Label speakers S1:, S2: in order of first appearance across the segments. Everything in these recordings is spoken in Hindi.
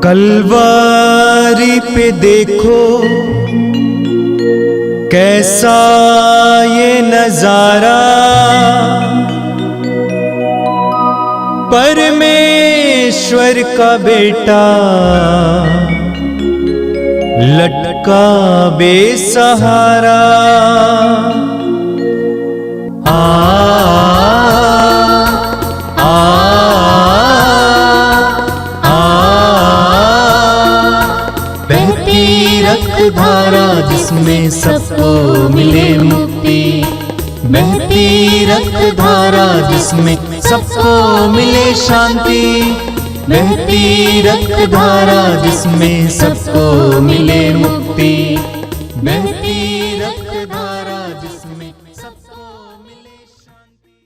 S1: कलवारी पे देखो कैसा ये नजारा, परमेश्वर का बेटा लटका बेसहारा।
S2: रक्त धारा जिसमें सबको मिले मुक्ति, बहती रक्त धारा जिसमें सबको मिले शांति, बहती रक्त धारा जिसमें सबको मिले मुक्ति, बहती रक्त धारा जिसमें सबको मिले शांति।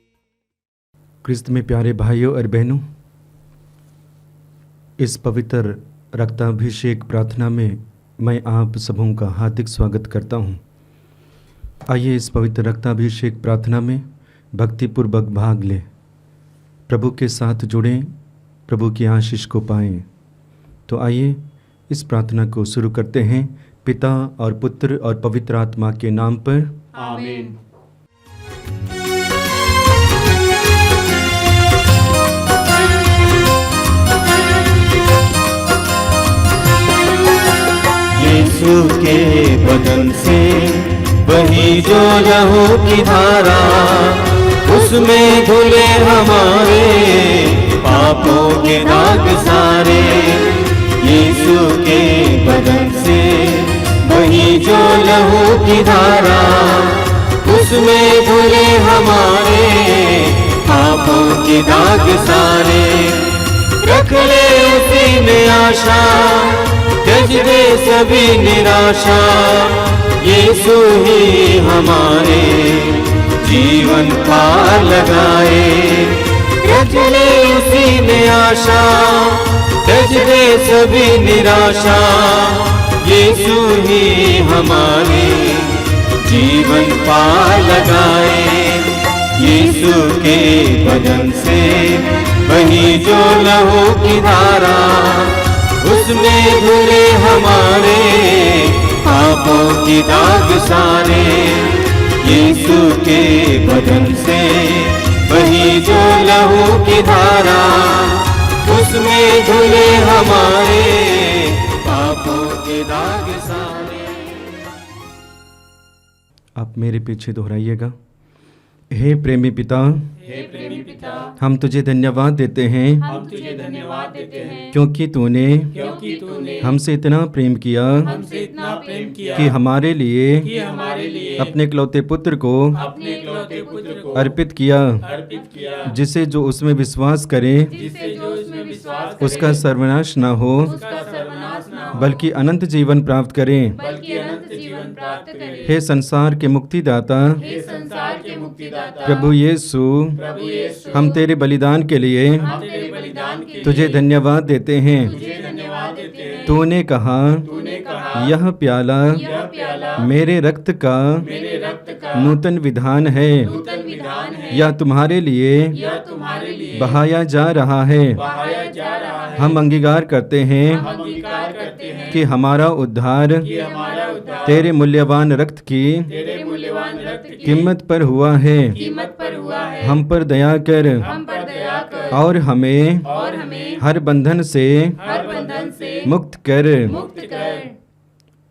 S3: क्रिस्त में प्यारे भाइयों और बहनों, इस पवित्र रक्ताभिषेक प्रार्थना में मैं आप सबों का हार्दिक स्वागत करता हूं। आइए इस पवित्र रक्ताभिषेक प्रार्थना में भक्तिपूर्वक भाग लें, प्रभु के साथ जुड़ें, प्रभु की आशीष को पाएं। तो आइए इस प्रार्थना को शुरू करते हैं। पिता और पुत्र और पवित्र आत्मा के नाम पर,
S4: आमीन।
S2: यीशु के बदन से वही जो लहू की धारा, उसमें धुले हमारे पापों के दाग सारे। यीशु के बदन से वही जो लहू की धारा, उसमें धुले हमारे पापों के दाग सारे। रख ले उसी में आशा, त्यज दे सभी निराशा, यीशु ही हमारे जीवन पार लगाए। रख ले उसी में आशा, त्यज दे सभी निराशा, यीशु ही हमारे जीवन पार लगाए। यीशु के बदन से वही जो लहू की धारा, उसमें धुले हमारे पापों की दाग सारे। यीशु के बदन से वही जो लहू की धारा, उसमें धुले हमारे पापों के दाग सारे।
S3: आप मेरे पीछे दोहराइएगा। हे प्रेमी पिता,
S4: हे प्रेमी पिता,
S3: हम तुझे धन्यवाद देते हैं,
S4: हम तुझे धन्यवाद देते हैं
S3: क्योंकि तूने
S4: तूने
S3: हमसे इतना प्रेम किया
S4: हमसे इतना प्रेम किया
S3: कि हमारे लिए
S4: अपने
S3: इकलौते पुत्र को
S4: इकलौते पुत्र को
S3: अर्पित किया, जिसे जो उसमें विश्वास करे
S4: जिससे जो उसमें विश्वास करे,
S3: उसका सर्वनाश न हो
S4: उसका सर्वनाश न हो,
S3: बल्कि अनंत जीवन प्राप्त करे।
S4: बल्कि अनंत जीवन प्राप्त करे।
S3: हे संसार के मुक्तिदाता
S4: हे संसार के मुक्तिदाता
S3: प्रभु यीशु, हम तेरे बलिदान के लिए
S4: हम तेरे बलिदान के
S3: तुझे धन्यवाद देते हैं।
S4: तुझे धन्यवाद देते हैं।
S3: तूने कहा यह प्याला मेरे रक्त का नूतन विधान है, यह तुम्हारे लिए बहाया जा रहा है। हम अंगीकार करते हैं कि हमारा उद्धार तेरे मूल्यवान रक्त की कीमत पर हुआ है। हम पर दया कर और हमें हर बंधन से मुक्त कर।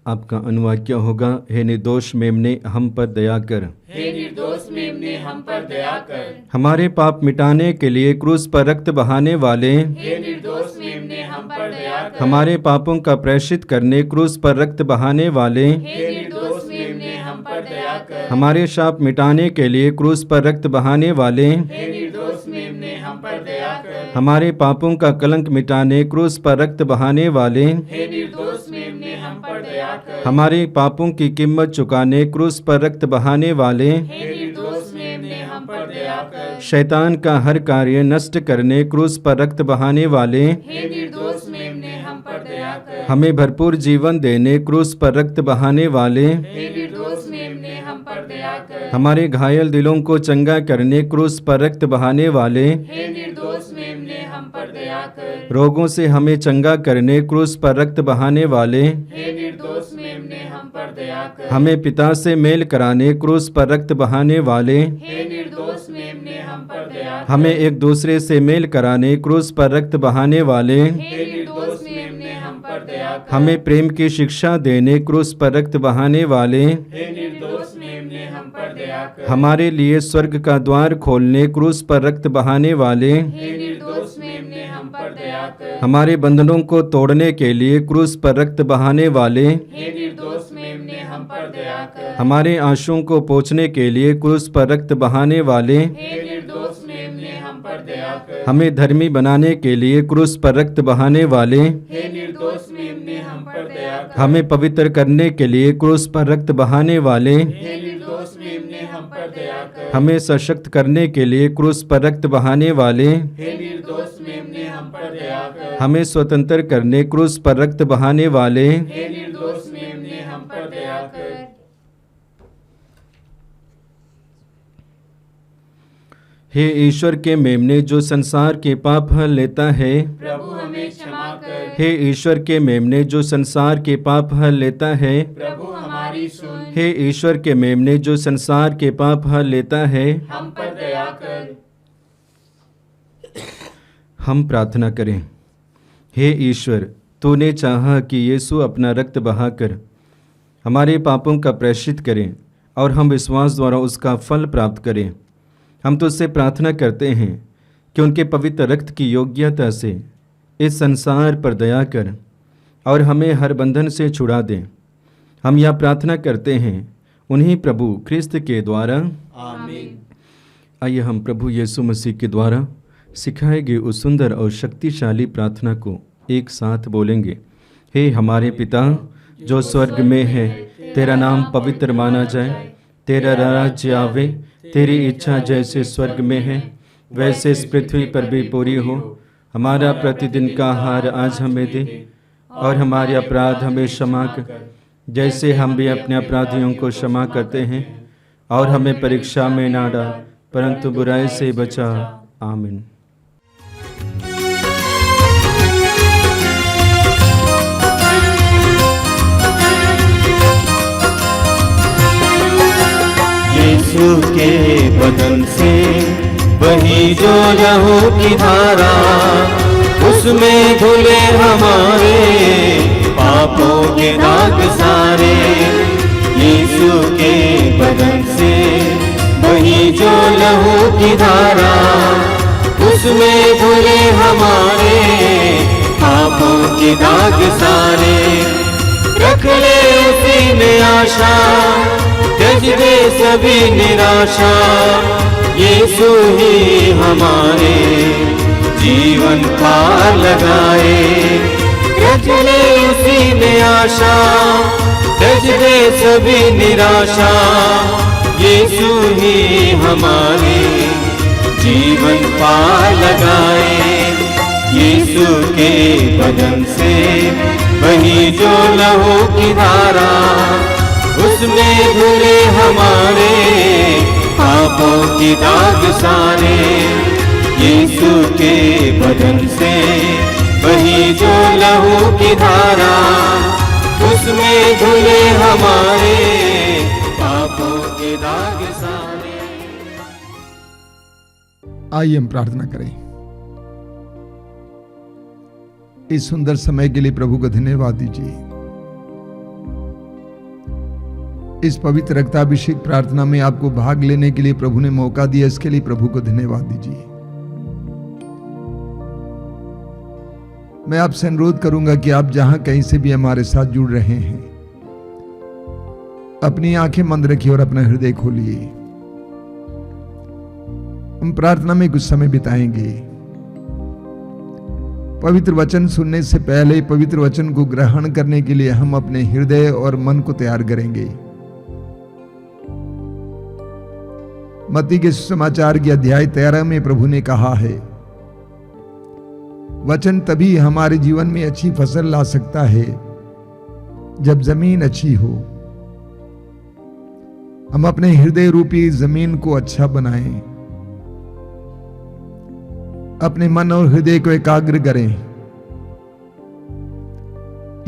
S3: आपका अनुवाक्य होगा, हे निर्दोष मेमने हम पर दया कर।
S4: हे निर्दोष मेमने हम पर दया कर।
S3: हमारे पाप मिटाने के लिए क्रूस पर रक्त बहाने वाले,
S4: हे निर्दोष मेमने हम पर दया कर।
S3: हमारे पापों का प्रायश्चित करने क्रूस पर रक्त बहाने वाले,
S4: हे निर्दोष मेमने हम पर दया कर।
S3: हमारे शाप मिटाने के लिए क्रूस पर रक्त बहाने वाले,
S4: हे निर्दोष मेमने हम पर दया कर।
S3: हमारे पापों का कलंक मिटाने क्रूस पर रक्त बहाने वाले,
S4: हे निर्दोष मेमने हम पर दया कर।
S3: हमारे पापों की कीमत चुकाने क्रूस पर रक्त बहाने वाले,
S4: हे निर्दोष मेमने हम पर दया कर।
S3: शैतान का हर कार्य नष्ट करने क्रूस पर रक्त बहाने वाले,
S4: हे निर्दोष मेमने हम पर दया कर।
S3: हमें भरपूर जीवन देने क्रूस पर रक्त बहाने वाले,
S4: हे निर्दोष मेमने हम पर दया कर।
S3: हमारे घायल दिलों को चंगा करने क्रूस पर रक्त बहाने वाले,
S4: हे निर्दोष मेमने हम हम पर दया कर।
S3: रोगों से हमें चंगा करने क्रूस पर रक्त बहाने वाले,
S4: हे निर्दोष मेमने हम पर दया कर।
S3: हमें पिता से मेल कराने क्रूस पर रक्त बहाने वाले,
S4: हे निर्दोष मेमने हम पर दया कर।
S3: हमें एक दूसरे से मेल कराने क्रूस पर रक्त बहाने वाले,
S4: हे निर्दोष मेमने हम पर दया कर।
S3: हमें प्रेम की शिक्षा देने क्रूस पर रक्त बहाने वाले,
S4: हे निर्दोष मेमने हम पर दया कर।
S3: हमारे लिए स्वर्ग का द्वार खोलने क्रूस पर रक्त बहाने वाले,
S4: हे निर्दोष मेमने हम पर दया कर।
S3: हमारे बंधनों को तोड़ने के लिए क्रूस पर रक्त बहाने वाले,
S4: हे निर्दोष मेमने हम पर दया कर।
S3: हमारे आंसुओं को पोंछने के लिए क्रूस पर रक्त बहाने वाले,
S4: हे निर्दोष मेमने हम पर दया कर।
S3: हमें धर्मी बनाने के लिए क्रूस पर रक्त बहाने वाले,
S4: हे निर्दोष मेमने हम पर दया कर।
S3: हमें पवित्र करने के लिए क्रूस पर रक्त बहाने वाले,
S4: हे निर्दोष मेमने हम पर दया कर।
S3: हमें सशक्त करने के लिए क्रूस पर रक्त बहाने वाले,
S4: हे निर्दोष मेमने हम पर दया कर।
S3: हमें स्वतंत्र करने क्रूस पर रक्त बहाने वाले,
S4: हे निर्दोष मेमने हम पर दया कर।
S3: हे ईश्वर के मेमने जो संसार के पाप हर लेता है,
S4: प्रभु हमें क्षमा कर।
S3: हे ईश्वर के मेमने जो संसार के पाप हर लेता है,
S4: प्रभु हमारी सुन।
S3: हे ईश्वर के मेमने जो संसार के पाप हर लेता है,
S4: हम पर दया कर।
S3: हम प्रार्थना करें। हे ईश्वर, तूने चाहा कि यीशु अपना रक्त बहाकर हमारे पापों का प्रायश्चित करें और हम विश्वास द्वारा उसका फल प्राप्त करें। हम तुझसे प्रार्थना करते हैं कि उनके पवित्र रक्त की योग्यता से इस संसार पर दया कर और हमें हर बंधन से छुड़ा दे। हम यह प्रार्थना करते हैं उन्हीं प्रभु ख्रिस्त के द्वारा,
S4: आमीन।
S3: आइए हम प्रभु यीशु मसीह के द्वारा सिखाए गए उस सुंदर और शक्तिशाली प्रार्थना को एक साथ बोलेंगे। हे हमारे पिता जो स्वर्ग में है, तेरा नाम पवित्र माना जाए, तेरा राज्य आवे, तेरी इच्छा जैसे स्वर्ग में है वैसे इस पृथ्वी पर भी पूरी हो। हमारा प्रतिदिन का आहार आज हमें दे और हमारे अपराध हमें क्षमा कर जैसे हम भी अपने अपराधियों को क्षमा करते हैं, और हमें परीक्षा में ना डाल परंतु बुराई से बचा। आमीन।
S2: यीशु के बदन से वही जो लहू की धारा, उसमें धुले हमारे पापों के दाग सारे। यीशु के बदन से वही जो लहू की धारा, उसमें धुले हमारे पापों के दाग सारे। रख ले उसी में आशा, त्यज दे सभी निराशा। यीशु ही हमारे जीवन पार लगाए। रख ले उसी में आशा, त्यज दे सभी निराशा। यीशु ही हमारे जीवन पार लगाए। यीशु के बदन से वही जो लहू की धारा, उसमें धुले हमारे पापों की दाग सारे। यीशु के बदन से वही जो लहू की धारा, उसमें धुले हमारे पापों के दाग सारे।
S5: आइए हम प्रार्थना करें। इस सुंदर समय के लिए प्रभु को धन्यवाद दीजिए। इस पवित्र रक्ताभिषेक प्रार्थना में आपको भाग लेने के लिए प्रभु ने मौका दिया, इसके लिए प्रभु को धन्यवाद दीजिए। मैं आपसे अनुरोध करूंगा कि आप जहां कहीं से भी हमारे साथ जुड़ रहे हैं, अपनी आंखें बंद रखिए और अपना हृदय खोलिए। हम प्रार्थना में कुछ समय बिताएंगे। पवित्र वचन सुनने से पहले पवित्र वचन को ग्रहण करने के लिए हम अपने हृदय और मन को तैयार करेंगे। मत्ती के सुसमाचार के अध्याय 13 में प्रभु ने कहा है, वचन तभी हमारे जीवन में अच्छी फसल ला सकता है जब जमीन अच्छी हो। हम अपने हृदय रूपी जमीन को अच्छा बनाएं। अपने मन और हृदय को एकाग्र करें।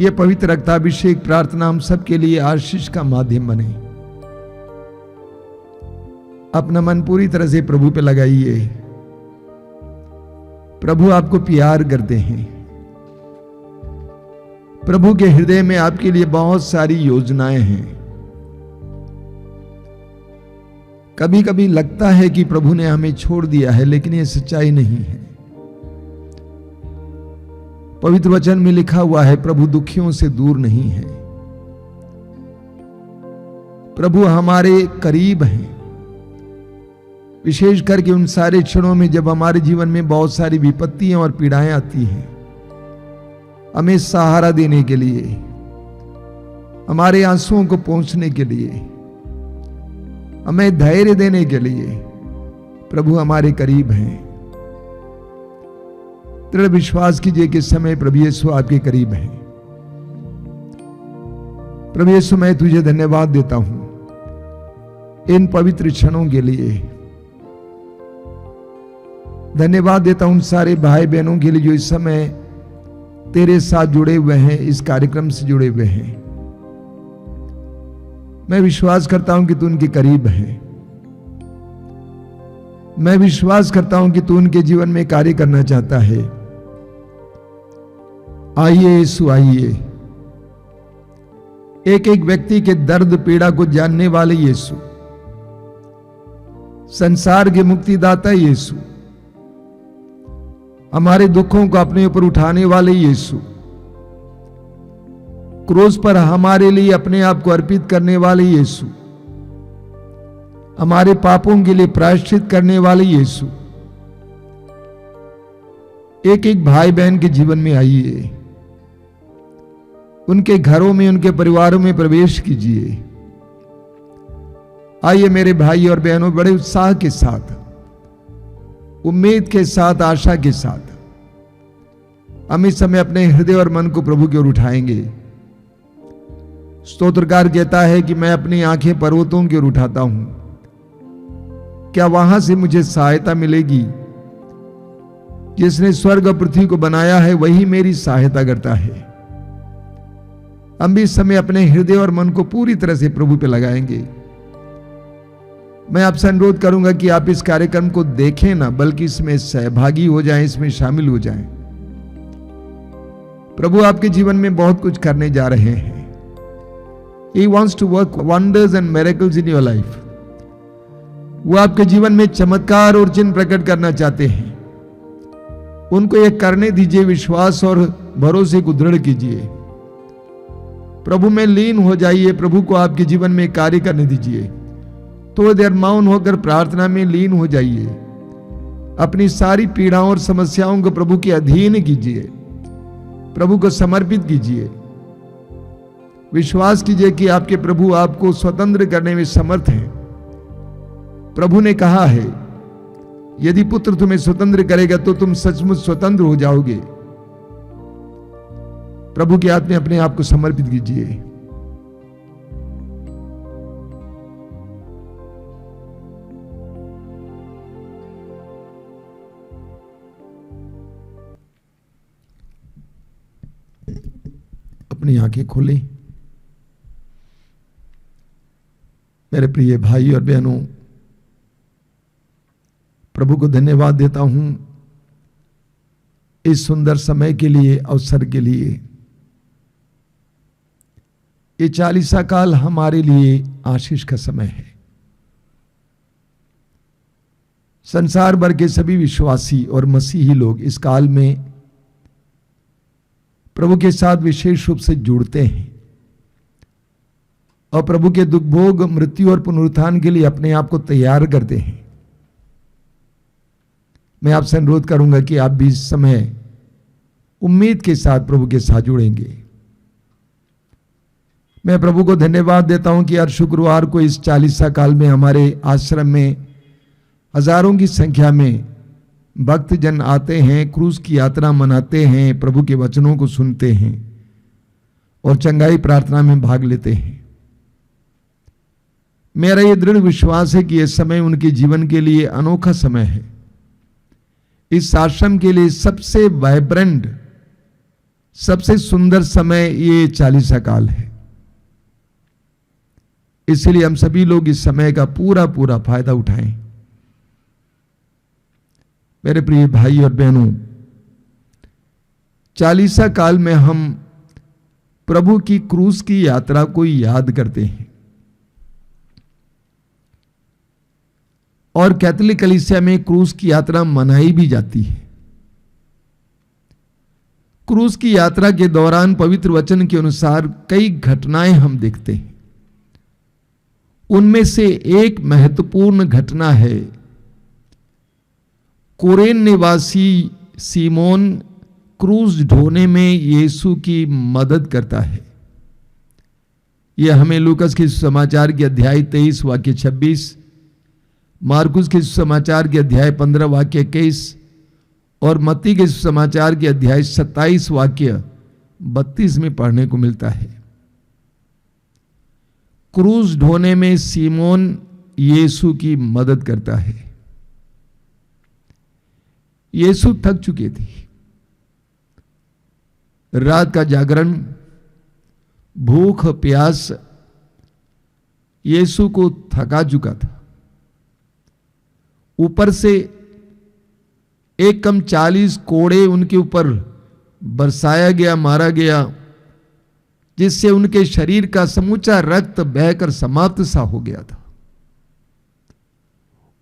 S5: यह पवित्र रक्ताभिषेक प्रार्थना हम सबके लिए आशीष का माध्यम बने। अपना मन पूरी तरह से प्रभु पे लगाइए। प्रभु आपको प्यार करते हैं। प्रभु के हृदय में आपके लिए बहुत सारी योजनाएं हैं। कभी कभी लगता है कि प्रभु ने हमें छोड़ दिया है, लेकिन यह सच्चाई नहीं है। पवित्र वचन में लिखा हुआ है, प्रभु दुखियों से दूर नहीं है। प्रभु हमारे करीब हैं, विशेष करके उन सारे क्षणों में जब हमारे जीवन में बहुत सारी विपत्तियां और पीड़ाएं आती हैं। हमें सहारा देने के लिए, हमारे आंसुओं को पहुंचने के लिए, हमें धैर्य देने के लिए प्रभु हमारे करीब हैं। दृढ़ विश्वास कीजिए कि समय प्रभु यीशु आपके करीब है। प्रभु यीशु, मैं तुझे धन्यवाद देता हूं इन पवित्र क्षणों के लिए। धन्यवाद देता हूं उन सारे भाई बहनों के लिए जो इस समय तेरे साथ जुड़े हुए हैं, इस कार्यक्रम से जुड़े हुए हैं। मैं विश्वास करता हूं कि तू उनके करीब है। मैं विश्वास करता हूं कि तू उनके जीवन में कार्य करना चाहता है। आइए यीशु, आइए। एक एक व्यक्ति के दर्द पीड़ा को जानने वाले यीशु, संसार के मुक्तिदाता यीशु, हमारे दुखों को अपने ऊपर उठाने वाले यीशु, क्रूस पर हमारे लिए अपने आप को अर्पित करने वाले यीशु, हमारे पापों के लिए प्रायश्चित करने वाले यीशु, एक एक भाई बहन के जीवन में आइए। उनके घरों में, उनके परिवारों में प्रवेश कीजिए। आइए मेरे भाई और बहनों, बड़े उत्साह के साथ, उम्मीद के साथ, आशा के साथ हम इस समय अपने हृदय और मन को प्रभु की ओर उठाएंगे। स्तोत्रकार कहता है कि मैं अपनी आंखें पर्वतों की ओर उठाता हूं, क्या वहां से मुझे सहायता मिलेगी? जिसने स्वर्ग और पृथ्वी को बनाया है वही मेरी सहायता करता है। हम भी इस समय अपने हृदय और मन को पूरी तरह से प्रभु पे लगाएंगे। मैं आपसे अनुरोध करूंगा कि आप इस कार्यक्रम को देखें ना, बल्कि इसमें सहभागी हो जाएं, इसमें शामिल हो जाएं। प्रभु आपके जीवन में बहुत कुछ करने जा रहे हैं। He wants to work wonders and miracles in your life. वो आपके जीवन में चमत्कार और चिन्ह प्रकट करना चाहते हैं। उनको यह करने दीजिए। विश्वास और भरोसे को दृढ़ कीजिए। प्रभु में लीन हो जाइए। प्रभु को आपके जीवन में कार्य करने दीजिए। थोड़ी देर मौन होकर प्रार्थना में लीन हो जाइए। अपनी सारी पीड़ाओं और समस्याओं को प्रभु के अधीन कीजिए। प्रभु को समर्पित कीजिए। विश्वास कीजिए कि आपके प्रभु आपको स्वतंत्र करने में समर्थ हैं। प्रभु ने कहा है, यदि पुत्र तुम्हें स्वतंत्र करेगा तो तुम सचमुच स्वतंत्र हो जाओगे। प्रभु के हाथ में अपने आप को समर्पित कीजिए। अपनी आंखें खोलें। मेरे प्रिय भाई और बहनों, प्रभु को धन्यवाद देता हूं इस सुंदर समय के लिए, अवसर के लिए। ये 40 काल हमारे लिए आशीष का समय है। संसार भर के सभी विश्वासी और मसीही लोग इस काल में प्रभु के साथ विशेष रूप से जुड़ते हैं और प्रभु के दुख भोग, मृत्यु और पुनरुत्थान के लिए अपने आप को तैयार करते हैं। मैं आपसे अनुरोध करूंगा कि आप भी इस समय उम्मीद के साथ प्रभु के साथ जुड़ेंगे। मैं प्रभु को धन्यवाद देता हूं कि हर शुक्रवार को इस 40 काल में हमारे आश्रम में हजारों की संख्या में भक्तजन आते हैं, क्रूस की यात्रा मनाते हैं, प्रभु के वचनों को सुनते हैं और चंगाई प्रार्थना में भाग लेते हैं। मेरा यह दृढ़ विश्वास है कि यह समय उनके जीवन के लिए अनोखा समय है। इस आश्रम के लिए सबसे वाइब्रेंट, सबसे सुंदर समय ये 40 काल है। इसलिए हम सभी लोग इस समय का पूरा पूरा फायदा उठाएं। मेरे प्रिय भाई और बहनों, 40 काल में हम प्रभु की क्रूस की यात्रा को याद करते हैं और कैथोलिक कलीसिया में क्रूस की यात्रा मनाई भी जाती है। क्रूस की यात्रा के दौरान पवित्र वचन के अनुसार कई घटनाएं हम देखते हैं। उनमें से एक महत्वपूर्ण घटना है, कुरेन निवासी सीमोन क्रूस ढोने में यीशु की मदद करता है। यह हमें लूकस के समाचार के अध्याय 23 वाक्य 26, मार्कुस के समाचार के अध्याय 15 वाक्य 21 और मत्ती के समाचार के अध्याय 27 वाक्य 32 में पढ़ने को मिलता है। क्रूस ढोने में सीमोन यीशु की मदद करता है। यीशु थक चुके थे। रात का जागरण, भूख प्यास यीशु को थका चुका था। ऊपर से एक कम 40 कोड़े उनके ऊपर बरसाया गया, मारा गया, जिससे उनके शरीर का समूचा रक्त बहकर समाप्त सा हो गया था।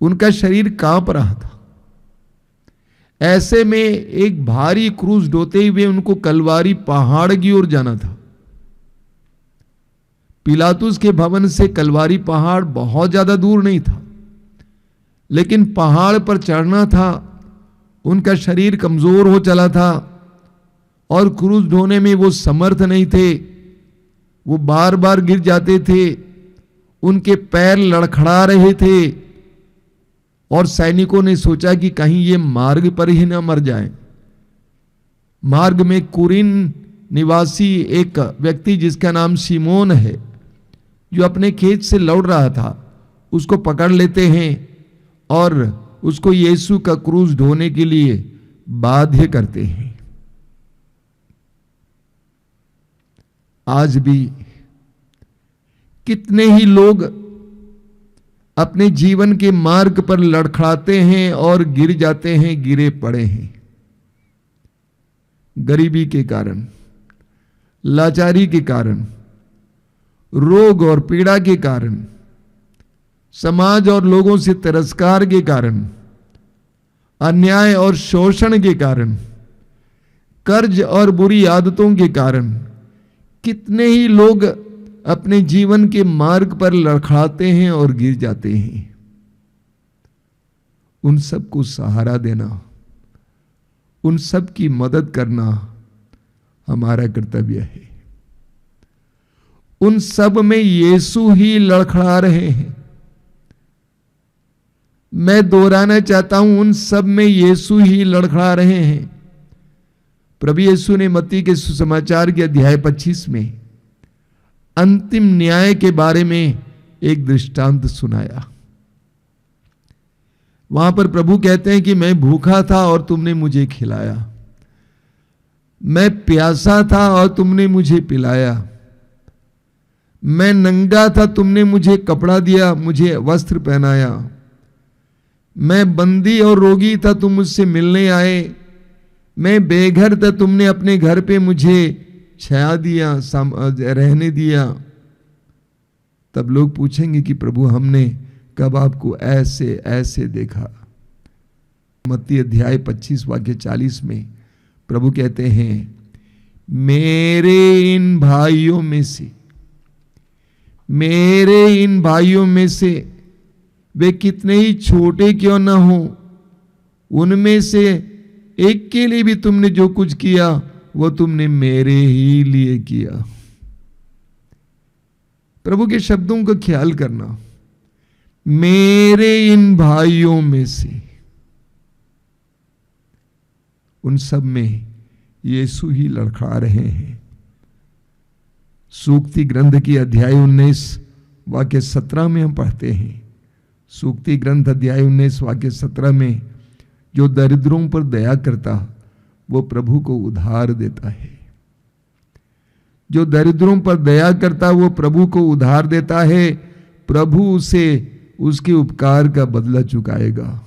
S5: उनका शरीर कांप रहा था। ऐसे में एक भारी क्रूस ढोते हुए उनको कलवारी पहाड़ की ओर जाना था। पिलातुस के भवन से कलवारी पहाड़ बहुत ज्यादा दूर नहीं था, लेकिन पहाड़ पर चढ़ना था। उनका शरीर कमजोर हो चला था और क्रूस ढोने में वो समर्थ नहीं थे। वो बार बार गिर जाते थे, उनके पैर लड़खड़ा रहे थे और सैनिकों ने सोचा कि कहीं ये मार्ग पर ही ना मर जाएं। मार्ग में कुरेन निवासी एक व्यक्ति जिसका नाम सीमोन है, जो अपने खेत से लौट रहा था, उसको पकड़ लेते हैं और उसको यीशु का क्रूस ढोने के लिए बाध्य करते हैं। आज भी कितने ही लोग अपने जीवन के मार्ग पर लड़खड़ाते हैं और गिर जाते हैं, गिरे पड़े हैं। गरीबी के कारण, लाचारी के कारण, रोग और पीड़ा के कारण, समाज और लोगों से तिरस्कार के कारण, अन्याय और शोषण के कारण, कर्ज और बुरी आदतों के कारण कितने ही लोग अपने जीवन के मार्ग पर लड़खड़ाते हैं और गिर जाते हैं। उन सबको सहारा देना, उन सब की मदद करना हमारा कर्तव्य है। उन सब में यीशु ही लड़खड़ा रहे हैं। मैं दोहराना चाहता हूं, उन सब में यीशु ही लड़खड़ा रहे हैं। प्रभु यीशु ने मत्ती के सुसमाचार के अध्याय 25 में अंतिम न्याय के बारे में एक दृष्टांत सुनाया। वहां पर प्रभु कहते हैं कि मैं भूखा था और तुमने मुझे खिलाया, मैं प्यासा था और तुमने मुझे पिलाया, मैं नंगा था तुमने मुझे कपड़ा दिया, मुझे वस्त्र पहनाया, मैं बंदी और रोगी था तुम मुझसे मिलने आए, मैं बेघर था तुमने अपने घर पे मुझे छाया दिया, रहने दिया। तब लोग पूछेंगे कि प्रभु हमने कब आपको ऐसे ऐसे देखा। मत्ती अध्याय 25 वाक्य 40 में प्रभु कहते हैं, मेरे इन भाइयों में से वे कितने ही छोटे क्यों ना हो, उनमें से एक के लिए भी तुमने जो कुछ किया वो तुमने मेरे ही लिए किया। प्रभु के शब्दों का ख्याल करना, मेरे इन भाइयों में से, उन सब में यीशु ही लड़खड़ा रहे हैं। सूक्ति ग्रंथ की अध्याय 19 वाक्य 17 में हम पढ़ते हैं, सूक्ति ग्रंथ अध्याय 19 वाक्य 17 में जो दरिद्रों पर दया करता वो प्रभु को उधार देता है। जो दरिद्रों पर दया करता वो प्रभु को उधार देता है, प्रभु उसे उसके उपकार का बदला चुकाएगा।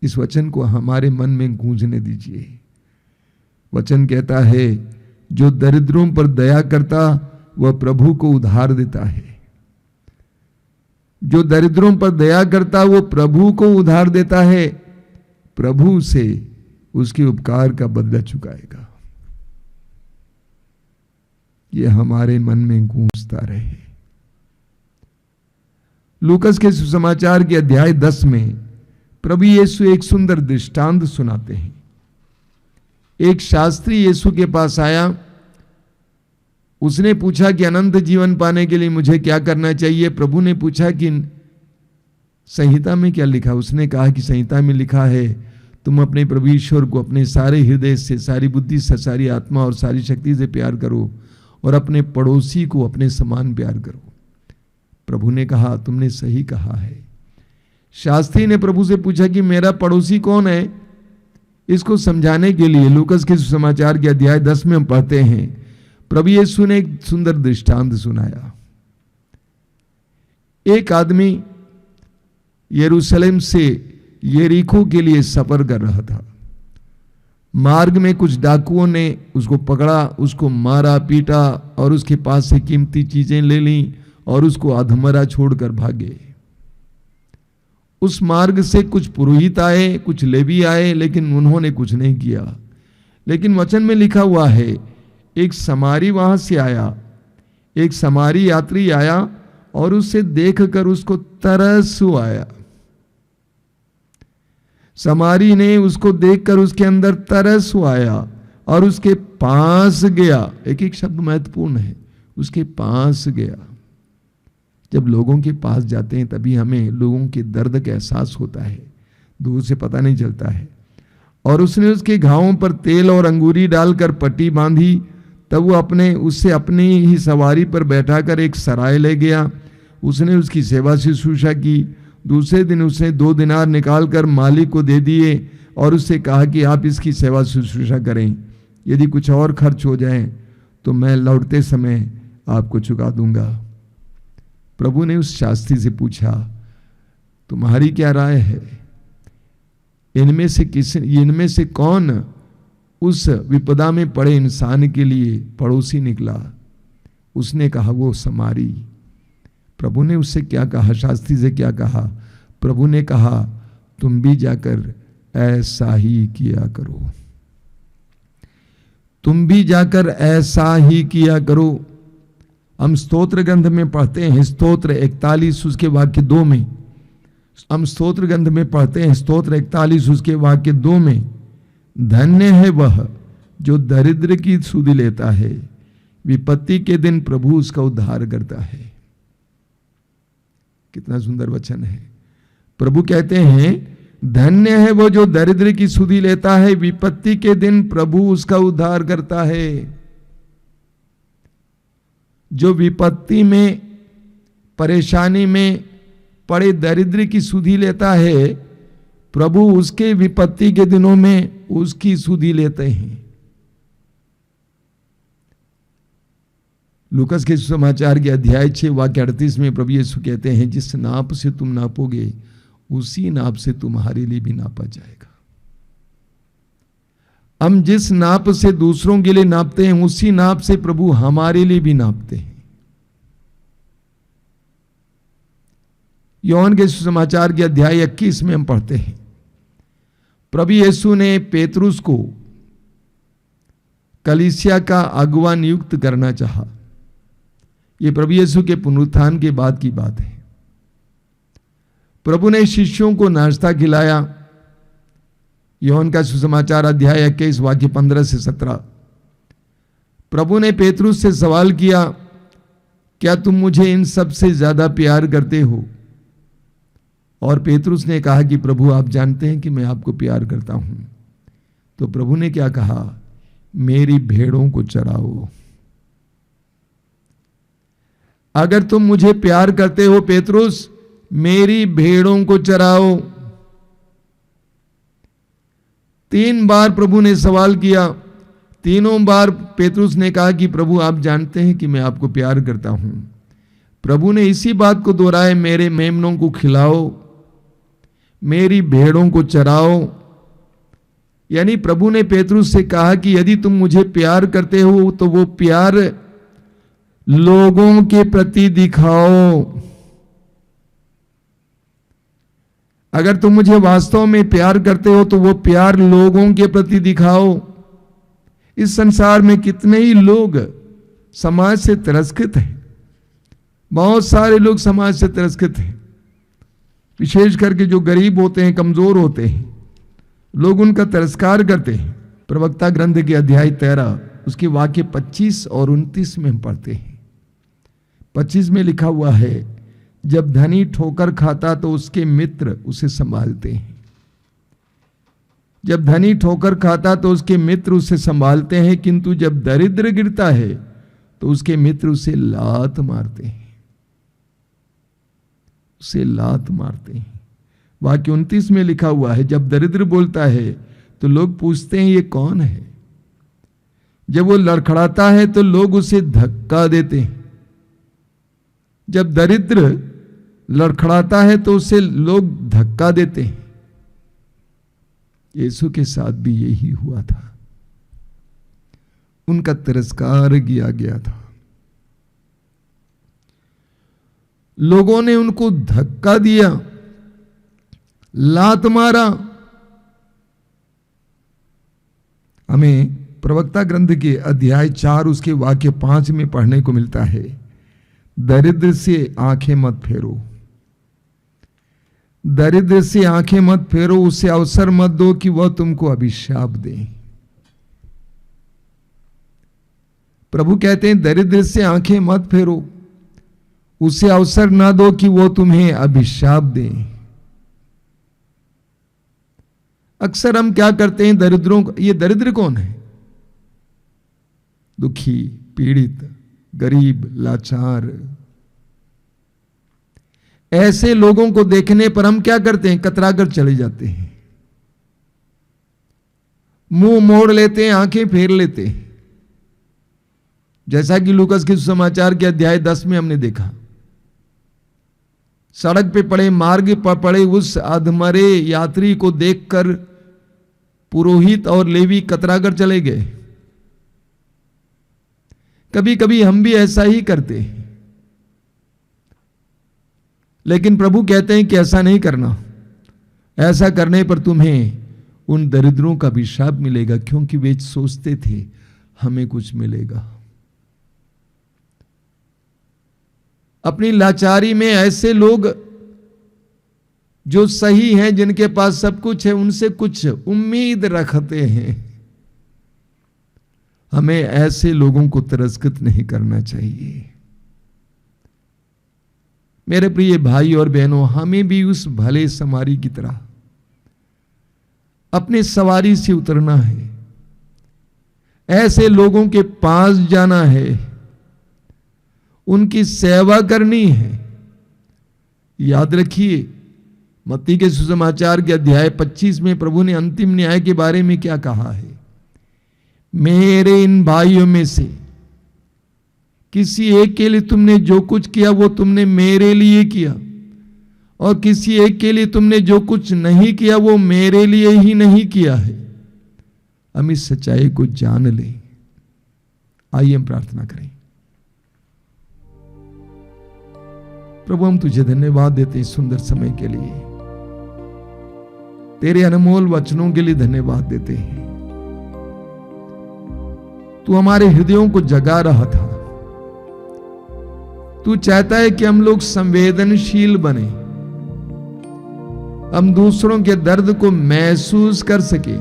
S5: इस वचन को हमारे मन में गूंजने दीजिए। वचन कहता है जो दरिद्रों पर दया करता वह प्रभु को उधार देता है। जो दरिद्रों पर दया करता वो प्रभु को उधार देता है, प्रभु से उसके उपकार का बदला चुकाएगा। यह हमारे मन में गूंजता रहे। लूकस के सुसमाचार के अध्याय 10 में प्रभु यीशु एक सुंदर दृष्टांत सुनाते हैं। एक शास्त्री यीशु के पास आया, उसने पूछा कि अनंत जीवन पाने के लिए मुझे क्या करना चाहिए। प्रभु ने पूछा कि संहिता में क्या लिखा। उसने कहा कि संहिता में लिखा है तुम अपने प्रभु ईश्वर को अपने सारे हृदय से, सारी बुद्धि से, सारी आत्मा और सारी शक्ति से प्यार करो और अपने पड़ोसी को अपने समान प्यार करो। प्रभु ने कहा तुमने सही कहा है। शास्त्री ने प्रभु से पूछा कि मेरा पड़ोसी कौन है। इसको समझाने के लिए लूकस के सुसमाचार के अध्याय 10 में हम पढ़ते हैं, प्रभु यीशु ने एक सुंदर दृष्टांत सुनाया। एक आदमी यरूशलेम से यरीको के लिए सफर कर रहा था। मार्ग में कुछ डाकुओं ने उसको पकड़ा, उसको मारा, पीटा और उसके पास से कीमती चीजें ले ली और उसको अधमरा छोड़कर भागे। उस मार्ग से कुछ पुरोहित आए, कुछ लेवी आए, लेकिन उन्होंने कुछ नहीं किया। लेकिन वचन में लिखा हुआ है एक समारी वहां से आया, एक समारी यात्री आया और उसे देखकर उसको तरस आया। समारी ने उसको देखकर उसके अंदर तरस आया और उसके पास गया। एक एक शब्द महत्वपूर्ण है, उसके पास गया। जब लोगों के पास जाते हैं तभी हमें लोगों के दर्द का एहसास होता है, दूर से पता नहीं चलता है। और उसने उसके घावों पर तेल और अंगूरी डालकर पट्टी बांधी। तब वो उससे अपनी ही सवारी पर बैठाकर एक सराय ले गया। उसने उसकी सेवा शुश्रूषा की। दूसरे दिन उसने 2 दिनार निकालकर मालिक को दे दिए और उससे कहा कि आप इसकी सेवा शुश्रूषा करें। यदि कुछ और खर्च हो जाए तो मैं लौटते समय आपको चुका दूंगा। प्रभु ने उस शास्त्री से पूछा तुम्हारी क्या राय है, इनमें से कौन उस विपदा में पड़े इंसान के लिए पड़ोसी निकला। उसने कहा वो समारी। प्रभु ने उससे क्या कहा, शास्त्री से क्या कहा। प्रभु ने कहा तुम भी जाकर ऐसा ही किया करो, तुम भी जाकर ऐसा ही किया करो। हम स्तोत्र ग्रंथ में पढ़ते हैं, स्तोत्र 41 उसके वाक्य 2 में, हम स्तोत्र ग्रंथ में पढ़ते हैं स्तोत्र 41 उसके वाक्य 2 में, धन्य है वह जो दरिद्र की सुध लेता है, विपत्ति के दिन प्रभु उसका उद्धार करता है। कितना सुंदर वचन है। प्रभु कहते हैं धन्य है वो जो दरिद्र की सुधि लेता है, विपत्ति के दिन प्रभु उसका उद्धार करता है। जो विपत्ति में, परेशानी में पड़े दरिद्र की सुधि लेता है, प्रभु उसके विपत्ति के दिनों में उसकी सुधि लेते हैं। लूकस के समाचार के अध्याय 6 वाक्य 38 में प्रभु यीशु कहते हैं जिस नाप से तुम नापोगे उसी नाप से तुम्हारे लिए भी नापा जाएगा। हम जिस नाप से दूसरों के लिए नापते हैं उसी नाप से प्रभु हमारे लिए भी नापते हैं। यूहन्ना के सुसमाचार के अध्याय 21 में हम पढ़ते हैं प्रभु यीशु ने पेतरुस को कलीसिया का अगुवा नियुक्त करना चाहा। यह प्रभु यीशु के पुनरुत्थान के बाद की बात है। प्रभु ने शिष्यों को नाश्ता खिलाया। यूहन्ना का सुसमाचार अध्याय 21 वाक्य 15 से 17। प्रभु ने पेतरुस से सवाल किया क्या तुम मुझे इन सब से ज्यादा प्यार करते हो? और पेतरुस ने कहा कि प्रभु आप जानते हैं कि मैं आपको प्यार करता हूं। तो प्रभु ने क्या कहा, मेरी भेड़ों को चराओ। अगर तुम मुझे प्यार करते हो पेतरुस, मेरी भेड़ों को चराओ। 3 बार प्रभु ने सवाल किया, तीनों बार पेतरुस ने कहा कि प्रभु आप जानते हैं कि मैं आपको प्यार करता हूं। प्रभु ने इसी बात को दोहराया, मेरे मेमनों को खिलाओ, मेरी भेड़ों को चराओ। यानी प्रभु ने पेतरुस से कहा कि यदि तुम मुझे प्यार करते हो तो वो प्यार लोगों के प्रति दिखाओ। अगर तुम मुझे वास्तव में प्यार करते हो तो वो प्यार लोगों के प्रति दिखाओ। इस संसार में कितने ही लोग समाज से तिरस्कृत हैं, बहुत सारे लोग समाज से तिरस्कृत हैं, विशेष करके जो गरीब होते हैं, कमजोर होते हैं, लोग उनका तिरस्कार करते हैं। प्रवक्ता ग्रंथ के अध्याय 13 उसके वाक्य 25 और 29 में हम पढ़ते हैं। 25 में लिखा हुआ है, जब धनी ठोकर खाता तो उसके मित्र उसे संभालते हैं। जब धनी ठोकर खाता तो उसके मित्र उसे संभालते हैं, किंतु जब दरिद्र गिरता है तो उसके मित्र उसे लात मारते हैं, उसे लात मारते हैं। वाक्य 29 में लिखा हुआ है, जब दरिद्र बोलता है तो लोग पूछते हैं ये कौन है। जब वो लड़खड़ाता है तो लोग उसे धक्का देते हैं। जब दरिद्र लड़खड़ाता है तो उसे लोग धक्का देते हैं। यीशु के साथ भी यही हुआ था, उनका तिरस्कार किया गया था। लोगों ने उनको धक्का दिया, लात मारा। हमें प्रवक्ता ग्रंथ के अध्याय 4 उसके वाक्य 5 में पढ़ने को मिलता है, दरिद्र से आंखें मत फेरो, दरिद्र से आंखें मत फेरो, उसे अवसर मत दो कि वह तुमको अभिशाप दे। प्रभु कहते हैं दरिद्र से आंखें मत फेरो, उसे अवसर ना दो कि वो तुम्हें अभिशाप दे। अक्सर हम क्या करते हैं दरिद्रों को, ये दरिद्र कौन है? दुखी, पीड़ित, गरीब, लाचार, ऐसे लोगों को देखने पर हम क्या करते हैं? कतराकर चले जाते हैं, मुंह मोड़ लेते हैं, आंखें फेर लेते हैं। जैसा कि लूकास के सुसमाचार के अध्याय 10 में हमने देखा, सड़क पे पड़े, मार्ग पर पड़े उस अधमरे यात्री को देखकर पुरोहित और लेवी कतराकर चले गए। कभी कभी हम भी ऐसा ही करते हैं, लेकिन प्रभु कहते हैं कि ऐसा नहीं करना। ऐसा करने पर तुम्हें उन दरिद्रों का भी शाप मिलेगा, क्योंकि वे सोचते थे हमें कुछ मिलेगा। अपनी लाचारी में ऐसे लोग जो सही हैं, जिनके पास सब कुछ है, उनसे कुछ उम्मीद रखते हैं। हमें ऐसे लोगों को तिरस्कृत नहीं करना चाहिए। मेरे प्रिय भाई और बहनों, हमें भी उस भले समारी की तरह अपने सवारी से उतरना है, ऐसे लोगों के पास जाना है, उनकी सेवा करनी है। याद रखिए, मत्ती के सुसमाचार के अध्याय 25 में प्रभु ने अंतिम न्याय के बारे में क्या कहा है? मेरे इन भाइयों में से किसी एक के लिए तुमने जो कुछ किया वो तुमने मेरे लिए किया, और किसी एक के लिए तुमने जो कुछ नहीं किया वो मेरे लिए ही नहीं किया है। हम इस सच्चाई को जान लें। आइए हम प्रार्थना करें। प्रभु, हम तुझे धन्यवाद देते हैं सुंदर समय के लिए, तेरे अनमोल वचनों के लिए धन्यवाद देते हैं। तू हमारे हृदयों को जगा रहा था। तू चाहता है कि हम लोग संवेदनशील बने, हम दूसरों के दर्द को महसूस कर सके,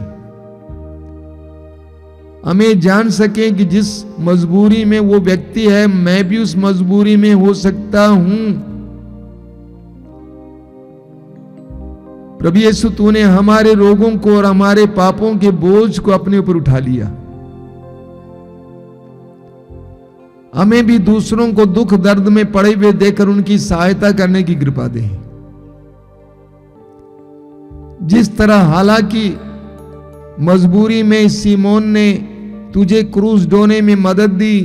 S5: हमें जान सके कि जिस मजबूरी में वो व्यक्ति है, मैं भी उस मजबूरी में हो सकता हूं। प्रभु यीशु, तूने हमारे रोगों को और हमारे पापों के बोझ को अपने ऊपर उठा लिया। हमें भी दूसरों को दुख दर्द में पड़े हुए देखकर उनकी सहायता करने की कृपा दे। जिस तरह हालांकि मजबूरी में सीमोन ने तुझे क्रूस ढोने में मदद दी,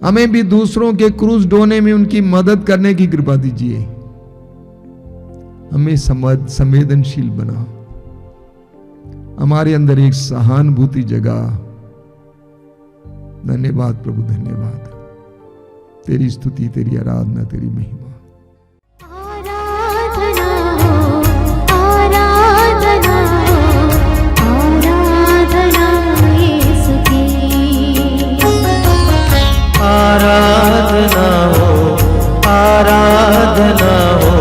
S5: हमें भी दूसरों के क्रूस ढोने में उनकी मदद करने की कृपा दीजिए। हमें संवेदनशील बनाओ, हमारे अंदर एक सहानुभूति जगा। धन्यवाद प्रभु, धन्यवाद। तेरी स्तुति, तेरी आराधना, तेरी महिमा।
S6: आराधना हो, आराधना हो, आराधना यीशु की।
S2: आराधना हो, आराधना हो,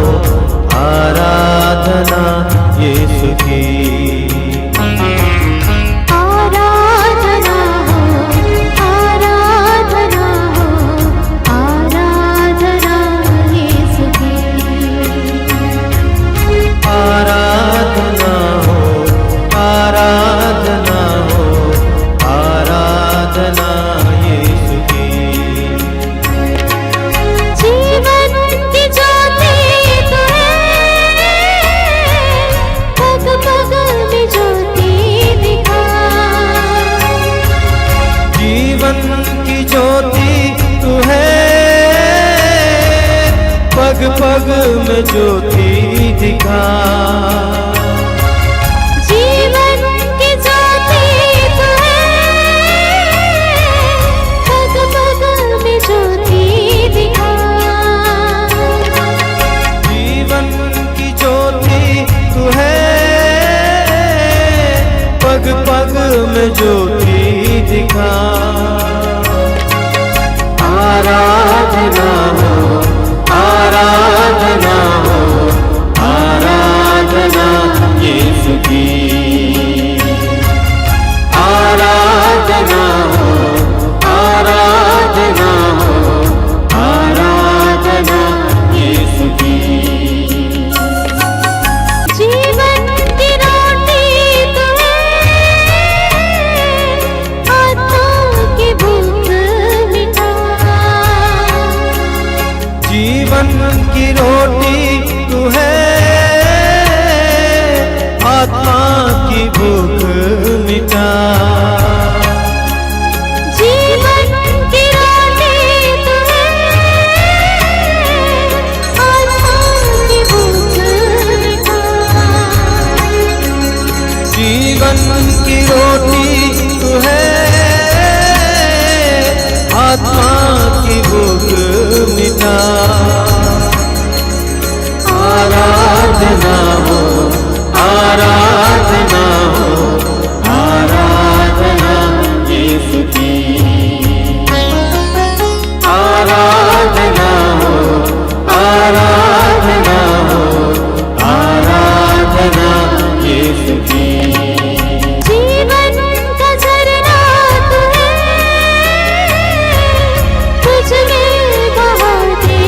S2: आराधना यीशु की।
S6: आराधना हो, आराधना हो, आराधना यीशु की।
S2: आराधना हो, आराधना हो, आराधना यीशु की।
S6: जीवन की ज्योति तू है, पग पग में ज्योति दिखा।
S2: जीवन की ज्योति तू है, पग पग में ज्योति दिखा।
S6: जीवन की ज्योति तू है, पग पग में ज्योति दिखा।
S2: जीवन की ज्योति तू है, पग पग में ज्योति दिखा। आराधना हो, आराधना हो, आराधना यीशु की। आराधना हो, आराधना हो, आराधना यीशु की।
S6: जीवन की रोटी तू है, आत्मा की भूख मिटा।
S2: जीवन की रोटी तू है, आत्मा की भूख मिटा।
S6: जीवन की रोटी तू है, आत्मा की भूख मिटा।
S2: जीवन की रोटी तू है, आत्मा की भूख मिटा। आराधना हो, आराधना हो, आराधना यीशु की। आराधना हो, आराधना हो, आराधना यीशु की।
S6: जीवन का झरना तू है, तुझ में बहाते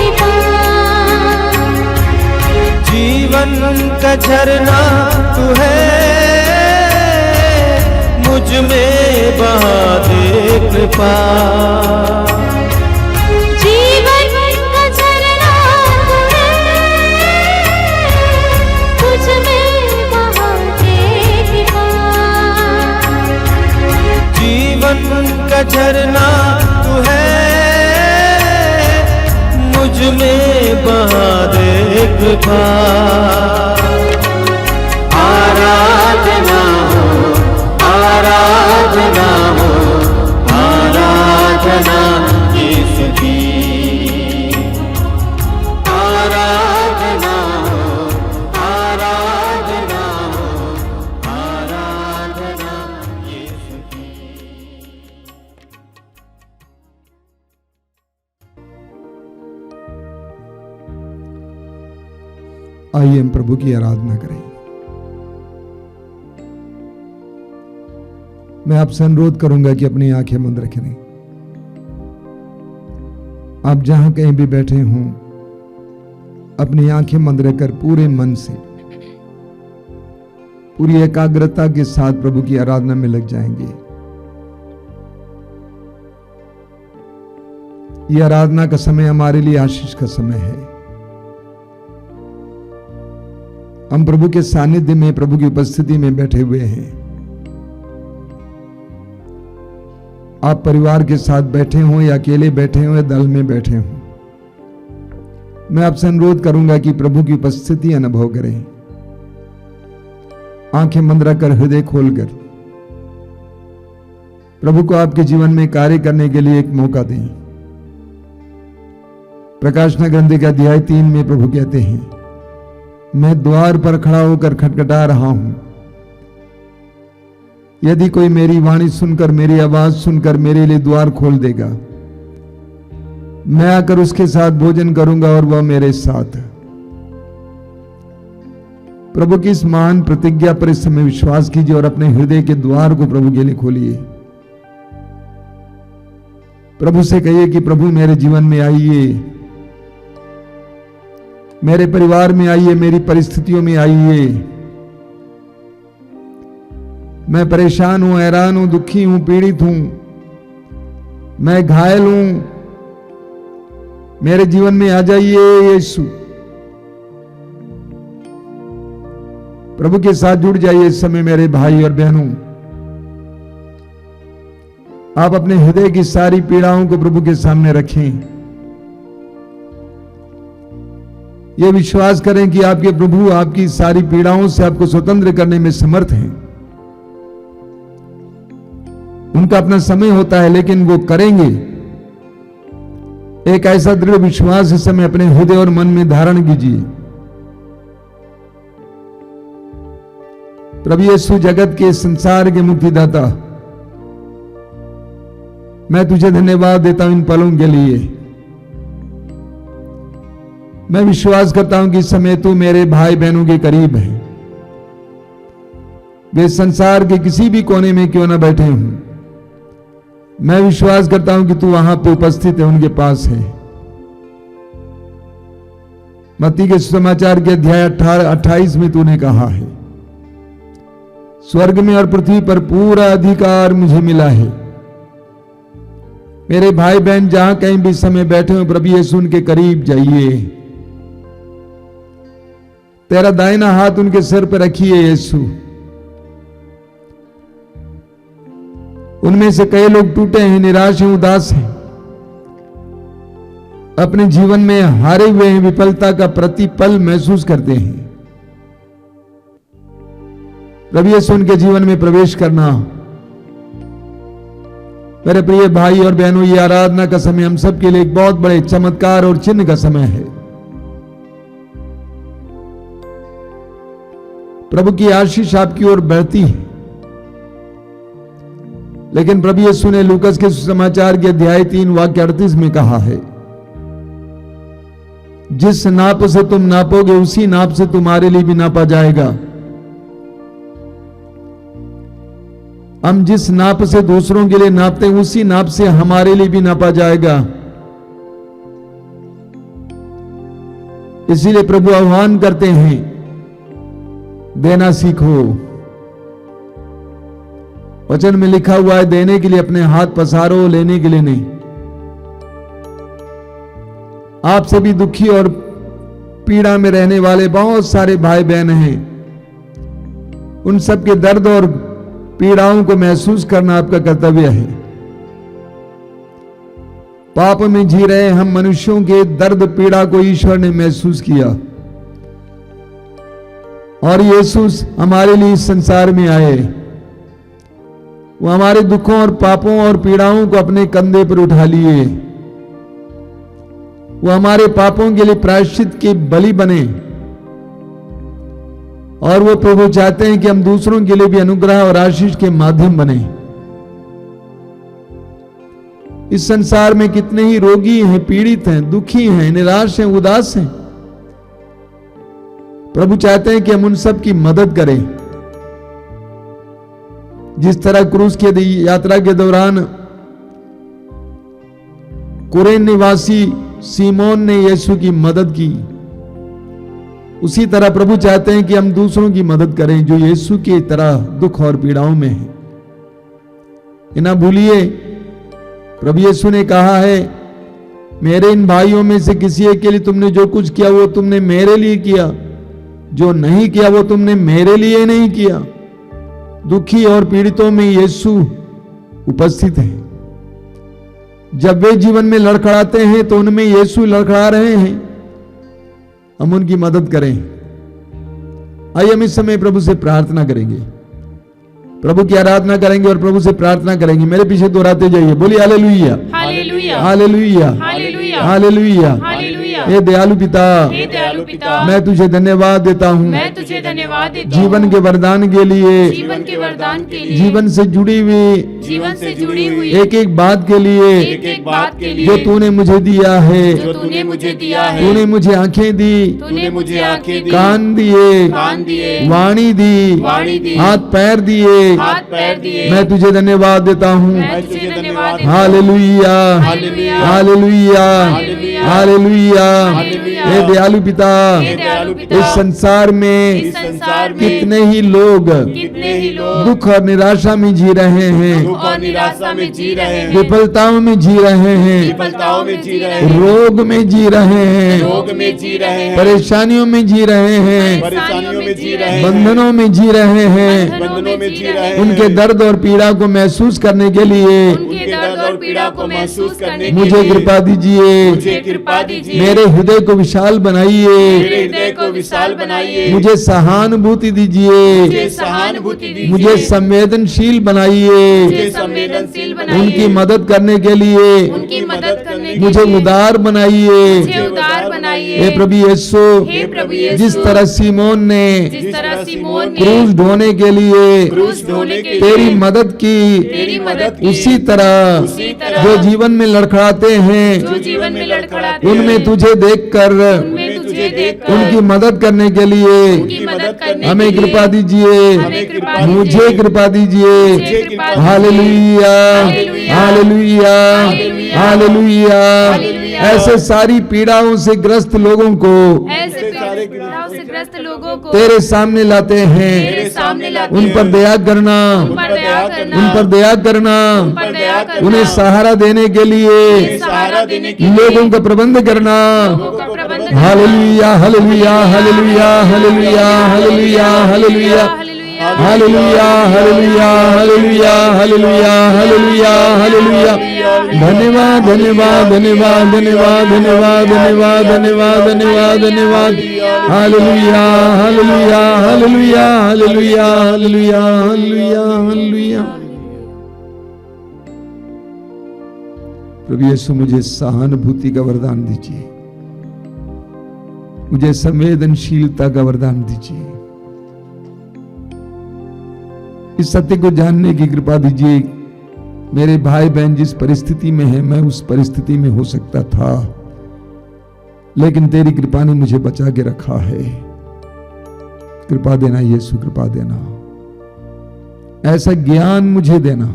S6: कृपा।
S2: जीवन का झरना तू है, मुझ में बहा दे कृपा।
S6: जीवन का झरना तू है, तुझ में बहाते कृपा।
S2: जीवन का झरना तू है, मुझ में बहा दे कृपा। आराधना हो, आराधना हो, आराधना यीशु की। आराधना हो, आराधना हो, आराधना यीशु की।
S5: आइए हम प्रभु की आराधना करें। मैं आपसे अनुरोध करूंगा कि अपनी आंखें बंद रखें। आप जहां कहीं भी बैठे हों, अपनी आंखें बंद रखकर पूरे मन से, पूरी एकाग्रता के साथ प्रभु की आराधना में लग जाएंगे। यह आराधना का समय हमारे लिए आशीष का समय है। हम प्रभु के सानिध्य में, प्रभु की उपस्थिति में बैठे हुए हैं। आप परिवार के साथ बैठे हों या अकेले बैठे हों या दल में बैठे हों, मैं आपसे अनुरोध करूंगा कि प्रभु की उपस्थिति अनुभव करें। आंखें बंद रखकर, हृदय खोलकर प्रभु को आपके जीवन में कार्य करने के लिए एक मौका दें। प्रकाशना ग्रंथ के अध्याय 3 में प्रभु कहते हैं, मैं द्वार पर खड़ा होकर खटखटा रहा हूं, यदि कोई मेरी वाणी सुनकर, मेरी आवाज सुनकर मेरे लिए द्वार खोल देगा, मैं आकर उसके साथ भोजन करूंगा और वह मेरे साथ। प्रभु की इस महान प्रतिज्ञा पर इस समय विश्वास कीजिए और अपने हृदय के द्वार को प्रभु के लिए खोलिए। प्रभु से कहिए कि प्रभु मेरे जीवन में आइए, मेरे परिवार में आइए, मेरी परिस्थितियों में आइए। मैं परेशान हूं, हैरान हूं, दुखी हूं, पीड़ित हूं, मैं घायल हूं, मेरे जीवन में आ जाइए यीशु। प्रभु के साथ जुड़ जाइए इस समय मेरे भाई और बहनों। आप अपने हृदय की सारी पीड़ाओं को प्रभु के सामने रखें। यह विश्वास करें कि आपके प्रभु आपकी सारी पीड़ाओं से आपको स्वतंत्र करने में समर्थ हैं। उनका अपना समय होता है, लेकिन वो करेंगे। एक ऐसा दृढ़ विश्वास इस समय अपने हृदय और मन में धारण कीजिए। प्रभु यीशु, जगत के, संसार के मुक्तिदाता, मैं तुझे धन्यवाद देता हूं इन पलों के लिए। मैं विश्वास करता हूं कि इस समय तू मेरे भाई बहनों के करीब है, वे संसार के किसी भी कोने में क्यों ना बैठे हों। मैं विश्वास करता हूं कि तू वहां पे उपस्थित है, उनके पास है। मत्ती के सुसमाचार के अध्याय 28 में तूने कहा है, स्वर्ग में और पृथ्वी पर पूरा अधिकार मुझे मिला है। मेरे भाई बहन जहां कहीं भी समय बैठे हो, प्रभु यीशु उनके करीब जाइए। तेरा दाहिना हाथ उनके सिर पर रखिए यीशु। उनमें से कई लोग टूटे हैं, निराश हैं, उदास हैं, अपने जीवन में हारे हुए हैं, विफलता का प्रतिपल महसूस करते हैं। प्रभु यीशु उनके जीवन में प्रवेश करना। मेरे प्रिय भाई और बहनों, ये आराधना का समय हम सब के लिए एक बहुत बड़े चमत्कार और चिन्ह का समय है। प्रभु की आशीष आपकी ओर बढ़ती है, लेकिन प्रभु यीशु ने लूकस के सुसमाचार के अध्याय 3 वाक्य 38 में कहा है, जिस नाप से तुम नापोगे उसी नाप से तुम्हारे लिए भी नापा जाएगा। हम जिस नाप से दूसरों के लिए नापते हैं, उसी नाप से हमारे लिए भी नापा जाएगा। इसीलिए प्रभु आह्वान करते हैं, देना सीखो। वचन में लिखा हुआ है, देने के लिए अपने हाथ पसारो, लेने के लिए नहीं। आपसे भी दुखी और पीड़ा में रहने वाले बहुत सारे भाई बहन हैं। उन सब के दर्द और पीड़ाओं को महसूस करना आपका कर्तव्य है। पाप में जी रहे हम मनुष्यों के दर्द पीड़ा को ईश्वर ने महसूस किया और यीशु हमारे लिए इस संसार में आए। वो हमारे दुखों और पापों और पीड़ाओं को अपने कंधे पर उठा लिए। वो हमारे पापों के लिए प्रायश्चित के बलि बने और वो प्रभु चाहते हैं कि हम दूसरों के लिए भी अनुग्रह और आशीष के माध्यम बने। इस संसार में कितने ही रोगी हैं, पीड़ित हैं, दुखी हैं, निराश हैं, उदास हैं। प्रभु चाहते हैं कि हम उन सब की मदद करें। जिस तरह क्रूस की यात्रा के दौरान कुरेन निवासी सीमोन ने यीशु की मदद की, उसी तरह प्रभु चाहते हैं कि हम दूसरों की मदद करें जो यीशु की तरह दुख और पीड़ाओं में हैं। ना भूलिए, प्रभु यीशु ने कहा है, मेरे इन भाइयों में से किसी एक के लिए तुमने जो कुछ किया वो तुमने मेरे लिए किया, जो नहीं किया वो तुमने मेरे लिए नहीं किया। दुखी और पीड़ितों में यीशु उपस्थित है। जब वे जीवन में लड़खड़ाते हैं तो उनमें यीशु लड़खड़ा रहे हैं। हम उनकी मदद करें। आइए हम इस समय प्रभु से प्रार्थना करेंगे, प्रभु की आराधना करेंगे और प्रभु से प्रार्थना करेंगे। मेरे पीछे दोहराते जाइए, बोलिए हालेलुया,
S4: हालेलुया,
S5: हालेलुया,
S4: हालेलुया,
S5: हालेलुया।
S4: हालेलुया।
S5: हे दयालु पिता,
S4: हे दयालु पिता,
S5: मैं तुझे धन्यवाद देता हूँ
S4: मैं तुझे धन्यवाद देता हूँ
S5: जीवन के वरदान के लिए,
S4: जीवन के वरदान के लिए,
S5: जीवन से जुड़ी हुई
S4: जीवन से जुड़ी हुई
S5: एक एक बात के लिए
S4: एक एक बात के लिए
S5: जो तूने मुझे दिया है।
S4: जो तूने मुझे दिया है।
S5: तूने मुझे आंखें दी,
S4: तूने मुझे आंखें दी,
S5: कान दिए,
S4: कान दिए,
S5: वाणी दी,
S4: वाणी दी,
S5: हाथ पैर दिए।
S4: हाथ पैर दिए।
S5: मैं तुझे धन्यवाद देता हूँ।
S4: मैं तुझे धन्यवाद देता हूँ।
S5: हालेलुया,
S4: हालेलुया,
S5: हालेलुया,
S4: हालेलुया,
S5: हालेलुया।
S4: हालेलुया।
S5: हे दयालु पिता,
S4: हे दयालु पिता,
S5: इस संसार में
S4: इस संसार में
S5: कितने ही लोग
S4: कितने ही लोग
S5: दुख और निराशा में जी रहे हैं,
S4: दुख और निराशा में जी रहे हैं,
S5: विफलताओं में जी रहे हैं,
S4: विफलताओं में जी रहे हैं,
S5: रोग में जी रहे हैं,
S4: रोग में जी रहे हैं,
S5: परेशानियों में जी रहे हैं,
S4: परेशानियों में जी रहे हैं,
S5: बंधनों में जी रहे हैं।
S4: बंधनों में जी रहे हैं।
S5: उनके दर्द और पीड़ा को महसूस करने के लिए
S4: उनके दर्द और पीड़ा को महसूस करने के
S5: मुझे
S4: लिए
S5: कृपा दीजिए।
S4: मुझे कृपा दीजिए।
S5: मेरे हृदय को विशाल बनाइए,
S4: मेरे हृदय को विशाल बनाइए।
S5: मुझे सहानुभूति दीजिए,
S4: मुझे सहानुभूति दीजिए।
S5: मुझे संवेदनशील बनाइए,
S4: मुझे संवेदनशील बनाइए।
S5: उनकी मदद करने के लिए
S4: उनकी मदद करने के
S5: मुझे
S4: लिए
S5: उदार बनाइए।
S4: मुझे उदार बनाइए।
S5: हे प्रभु यीशु,
S4: हे प्रभु यीशु,
S5: जिस तरह सीमोन ने
S4: जिस तरह सिमोन ने
S5: क्रूस ढोने के लिए
S4: क्रूस ढोने के लिए
S5: तेरी मदद की,
S4: तेरी मदद की,
S5: उसी तरह
S4: उसी तरह
S5: जो जीवन में लड़खड़ाते हैं
S4: जो जीवन में लड़खड़ाते हैं,
S5: उनमें तुझे देखकर
S4: उनमें तुझे देखकर
S5: उनकी मदद करने के लिए
S4: उनकी मदद करने
S5: हमें
S4: के लिए
S5: कृपा दीजिए,
S4: हमें कृपा
S5: मुझे
S4: दीजिए।
S5: कृपा दीजिए।
S4: मुझे कृपा दीजिए।
S5: हालेलुया,
S4: हालेलुया,
S5: हालेलुया,
S4: हालेलुया,
S5: हालेलुया।
S4: हालेलुया।
S5: ऐसे सारी पीड़ाओं से ग्रस्त लोगों को
S4: ऐसे पीड़ाओं से ग्रस्त लोगों को
S5: तेरे सामने लाते
S4: तेरे
S5: हैं।
S4: सामने लाते
S5: उन पर
S4: हैं।
S5: दया करना,
S4: उन पर दया करना,
S5: उन पर दया करना,
S4: उन पर दया करना,
S5: उन्हें सहारा देने के लिए
S4: सहारा देने के लिए
S5: लोगों का प्रबंध करना।
S4: लोगों का प्रबंध करना।
S5: हालेलुया, हालेलुया, हालेलुया, हालेलुया, हालेलुया, हालेलुया, हालेलुया, हालेलुया, हालेलुया, हालेलुया, हालेलुया, हालेलुया। धन्यवाद, धन्यवाद, धन्यवाद, धन्यवाद, धन्यवाद, धन्यवाद, धन्यवाद, धन्यवाद, धन्यवाद। हालेलुया, हालेलुया, हालेलुया, हालेलुया, हालेलुया, हालेलुया, हालेलुया। प्रभु यीशु, मुझे सहानुभूति का वरदान दीजिए, मुझे संवेदनशीलता का वरदान दीजिए, इस सत्य को जानने की कृपा दीजिए। मेरे भाई बहन जिस परिस्थिति में है, मैं उस परिस्थिति में हो सकता था, लेकिन तेरी कृपा ने मुझे बचा के रखा है। कृपा देना यीशु, कृपा देना, ऐसा ज्ञान मुझे देना।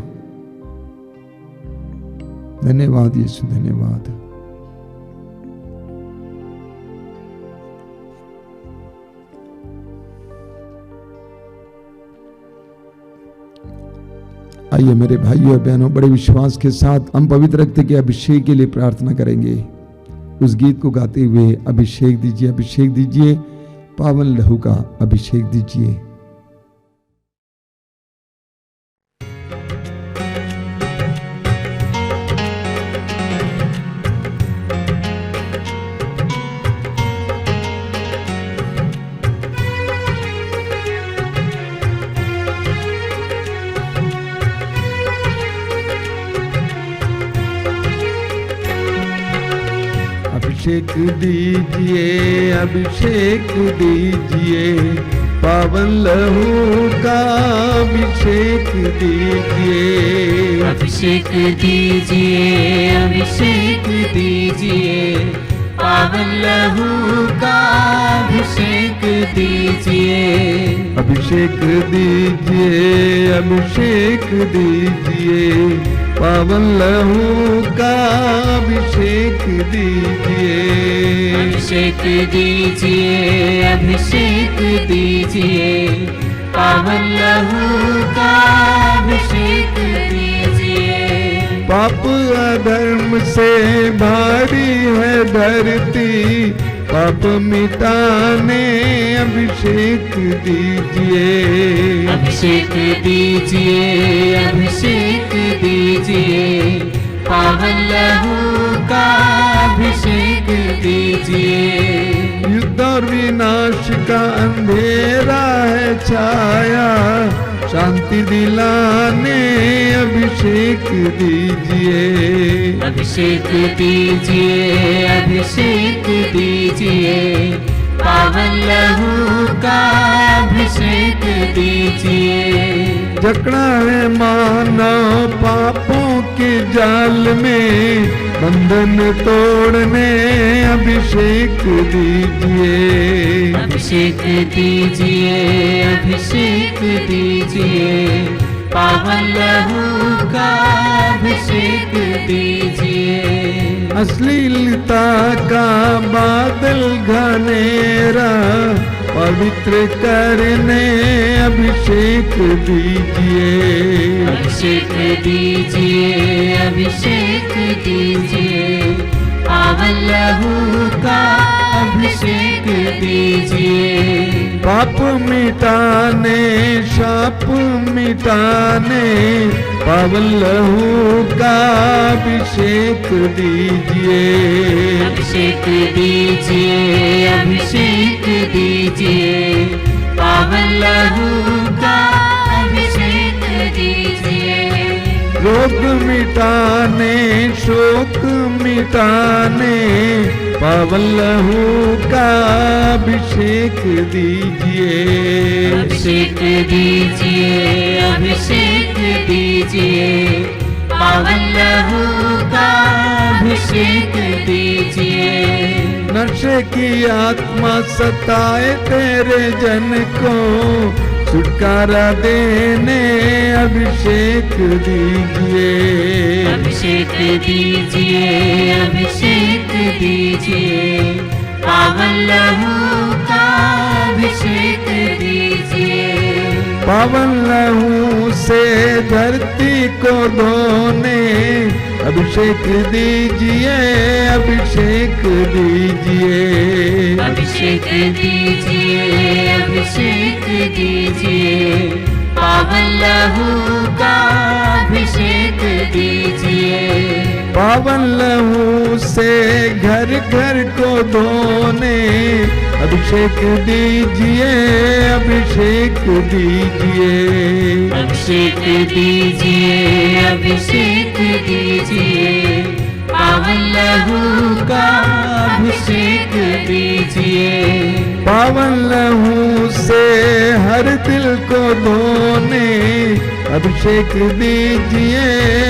S5: धन्यवाद यीशु, धन्यवाद। आइए मेरे भाइयों और बहनों, बड़े विश्वास के साथ हम पवित्र रक्त के अभिषेक के लिए प्रार्थना करेंगे। उस गीत को गाते हुए अभिषेक दीजिए, अभिषेक दीजिए, पावन लहू का अभिषेक दीजिए। अभिषेक दीजिए, अभिषेक दीजिए, पावन लहू का अभिषेक दीजिए।
S7: अभिषेक दीजिए, अभिषेक दीजिए, पावन लहू का अभिषेक दीजिए।
S5: अभिषेक दीजिए, अभिषेक दीजिए, पावन लहू का अभिषेक दीजिए।
S7: अभिषेक दीजिए, अभिषेक दीजिए, पावन लहू का अभिषेक दीजिए।
S5: पाप अधर्म से भारी है धरती, पाप मिटाने अभिषेक दीजिए।
S7: अभिषेक दीजिए, अभिषेक दीजिए, पावन पावन लहू का अभिषेक दीजिए।
S5: युद्ध और विनाश का अंधेरा है छाया, शांति दिलाने अभिषेक दीजिए।
S7: अभिषेक दीजिए, अभिषेक दीजिए, पावन लहू का अभिषेक दीजिए।
S5: जकड़ा है मानव पापों के जाल में, बंधन तोड़ने अभिषेक दीजिए।
S7: अभिषेक दीजिए, अभिषेक दीजिए, पावन लहू का अभिषेक दीजिए।
S5: अश्लीलता का बादल घनेरा पवित्र करने अभिषेक दीजिए।
S7: अभिषेक दीजिए, अभिषेक दीजिए, पावन लहू का अभिषेक दीजिए।
S5: पाप मिटाने शाप मिटाने पावन लहू का अभिषेक दीजिए।
S7: अभिषेक दीजिए, अभिषेक दीजिए, पावन लहू का अभिषेक दीजिए।
S5: रोग मिटाने शोक मिटाने पावन लहू का अभिषेक दीजिए।
S7: अभिषेक दीजिए, अभिषेक दीजिए, पावन लहू का अभिषेक दीजिए।
S5: नशे की आत्मा सताए तेरे जन को, छुटकारा देने अभिषेक दीजिए।
S7: अभिषेक दीजिए, अभिषेक दीजिए, पावन लहू का अभिषेक दीजिए।
S5: पावन लहू से धरती को धोने अभिषेक दीजिए। अभिषेक दीजिए।
S7: अभिषेक दीजिए, अभिषेक दीजिए, पावन लहू का अभिषेक दीजिए।
S5: पावन लहू से घर घर को धोने अभिषेक दीजिए। अभिषेक दीजिए।
S7: अभिषेक दीजिए, अभिषेक दीजिए, पावन लहू का अभिषेक दीजिए।
S5: पावन लहू से हर दिल को धोने अभिषेक दीजिए।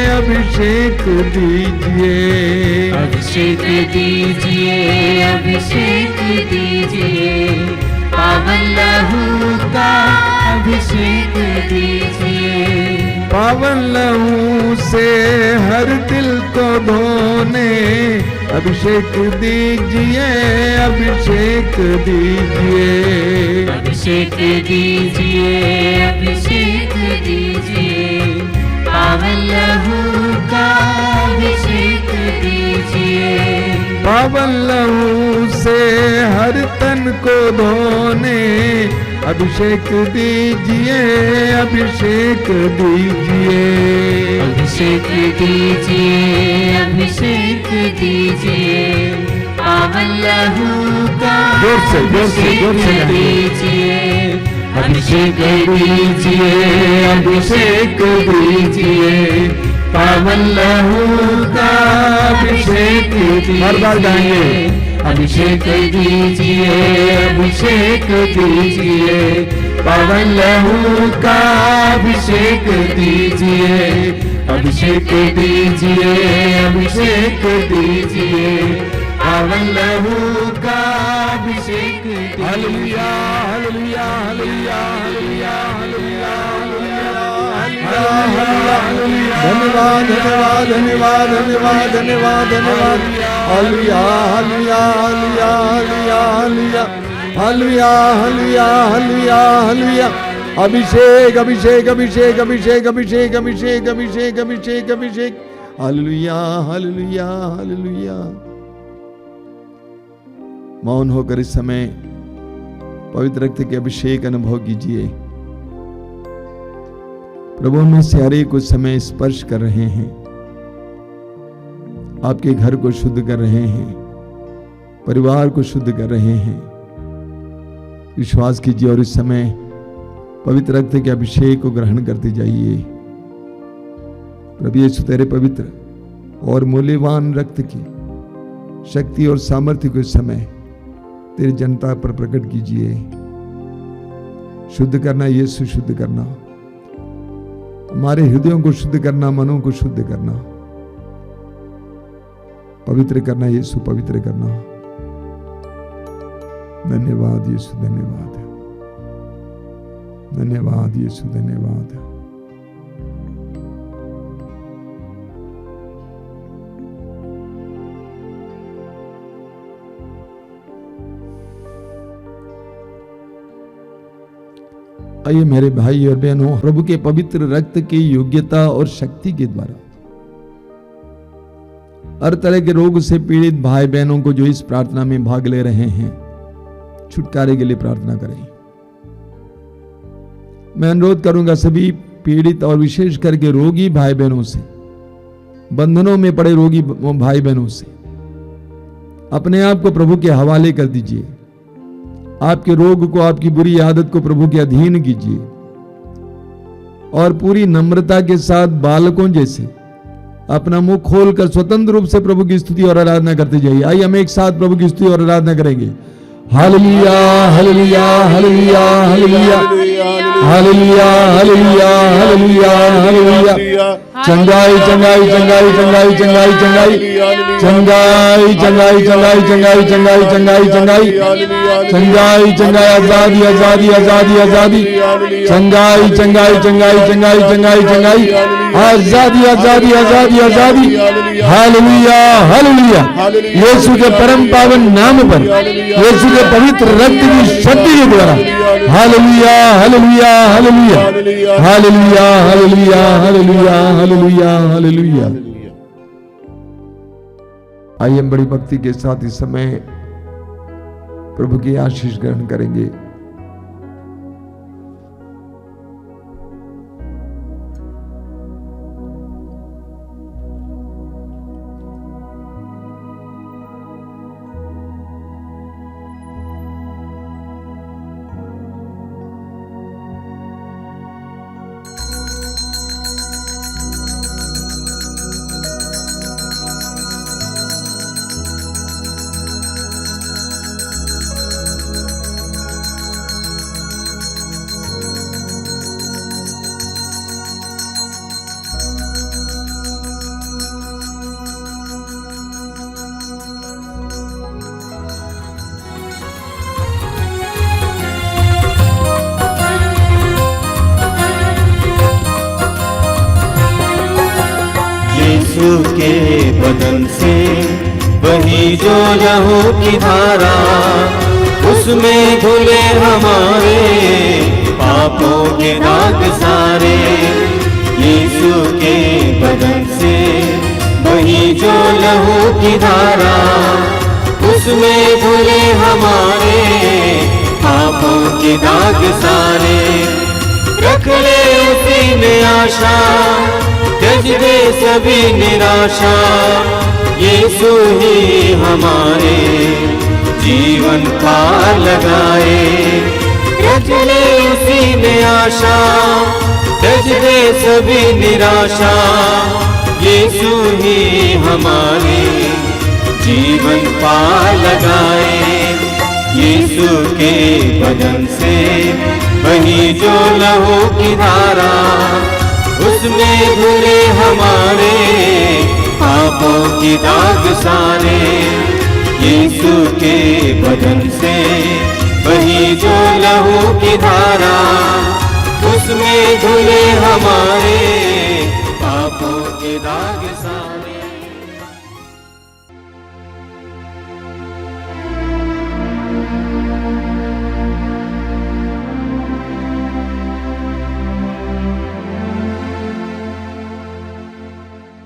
S5: अभिषेक दीजिए।
S7: अभिषेक दीजिए, अभिषेक दीजिए, पावन लहू का अभिषेक दीजिए।
S5: पावन लहू से हर दिल को धोने अभिषेक दीजिए। अभिषेक दीजिए।
S7: अभिषेक दीजिए, अभिषेक दीजिए, पावन लहू का अभिषेक दीजिए।
S5: पावन लहू से हर तन को धोने अभिषेक दीजिए। अभिषेक दीजिए।
S7: अभिषेक दीजिए, अभिषेक दीजिए, पावन लहू का
S5: जोर से
S7: दीजिए। अभिषेक दीजिए, अभिषेक दीजिए, पावन लहू का अभिषेक
S5: हर बार गाएंगे।
S7: दीजिए। अभिषेक दीजिए, अभिषेक दीजिए, पावन लहू का अभिषेक दीजिए। अभिषेक दीजिए, अभिषेक दीजिए, पावन लहू का अभिषेक दीजिए।
S5: हालेलुया हालेलुया हालेलुया हालेलुया हालेलुया। धन्यवाद धन्यवाद धन्यवाद धन्यवाद धन्यवाद धन्यवाद। हालेलुया हालेलुया हालेलुया हालेलुया हालेलुया हालेलुया हालेलुया हालेलुया। अभिषेक अभिषेक अभिषेक अभिषेक अभिषेक अभिषेक अभिषेक अभिषेक अभिषेक। हालेलुया हालेलुया हालेलुया। मौन होकर इस समय पवित्र रक्त के अभिषेक अनुभव कीजिए। प्रभु में से हर एक कुछ समय स्पर्श कर रहे हैं। आपके घर को शुद्ध कर रहे हैं, परिवार को शुद्ध कर रहे हैं। विश्वास कीजिए और इस समय पवित्र रक्त के अभिषेक को ग्रहण करते जाइए। प्रभु यीशु तेरे पवित्र और मूल्यवान रक्त की शक्ति और सामर्थ्य को इस समय तेरी जनता पर प्रकट कीजिए। शुद्ध करना यीशु, शुद्ध करना, हमारे हृदयों को शुद्ध करना, मनों को शुद्ध करना, पवित्र करना यीशु, पवित्र करना। धन्यवाद यीशु, धन्यवाद, धन्यवाद यीशु, धन्यवाद। आइए मेरे भाई और बहनों, प्रभु के पवित्र रक्त की योग्यता और शक्ति के द्वारा हर तरह के रोग से पीड़ित भाई बहनों को जो इस प्रार्थना में भाग ले रहे हैं, छुटकारे के लिए प्रार्थना करें। मैं अनुरोध करूंगा सभी पीड़ित और विशेष करके रोगी भाई बहनों से, बंधनों में पड़े रोगी भाई बहनों से अपने आप को प्रभु के हवाले कर दीजिए। आपके रोग को, आपकी बुरी आदत को प्रभु के अधीन कीजिए और पूरी नम्रता के साथ बालकों जैसे अपना मुंह खोलकर स्वतंत्र रूप से प्रभु की स्तुति और आराधना करते जाइए। आइए हम एक साथ प्रभु की स्तुति और आराधना करेंगे। हालेलुया, हालेलुया, हालेलुया, हालेलुया, हालेलुया, हालेलुया, हालेलुया, हालेलुया। चंगाई, चंगाई, चंगाई, चंगाई, चंगाई, चंगाई, चंगाई, चंगाई, चंगाई, चंगाई, चंगाई, चंगाई, चंगाई, चंगाई, चंगाई, आजादी, आजादी, आजादी, आजादी, चंगाई, चंगाई, चंगाई, चंगाई, चंगाई, चंगाई, आजादी, आजादी, आजादी, आजादी। Hallelujah, hallelujah. यीशु के परम पावन नाम पर, यीशु के पवित्र रक्त की शक्ति के द्वारा, हालेलुया, हालेलुया, हालेलुया, हालेलुया, हालेलुया, हालेलुया, हालेलुया, हालेलुया। आइए हम बड़ी भक्ति के साथ इस समय प्रभु की आशीष ग्रहण करेंगे।
S2: यीशु के बदन से वही जो लहू की धारा, उसमें धुले हमारे पापों के दाग सारे। यीशु के बदन से वही जो लहू की धारा, उसमें धुले हमारे पापों के दाग सारे। रख ले उसी में आशा, त्यज दे सभी निराशा। यीशु ही हमारे जीवन पार लगाए। रख ले उसी में आशा, त्यज दे सभी निराशा। यीशु ही हमारे जीवन पार लगाए। यीशु के बदन से वही जो लहू की धारा, उसमें धुले हमारे पापों की दाग सारे। यीशु के बदन से वही जो लहू की धारा, उसमें धुले हमारे पापों के दाग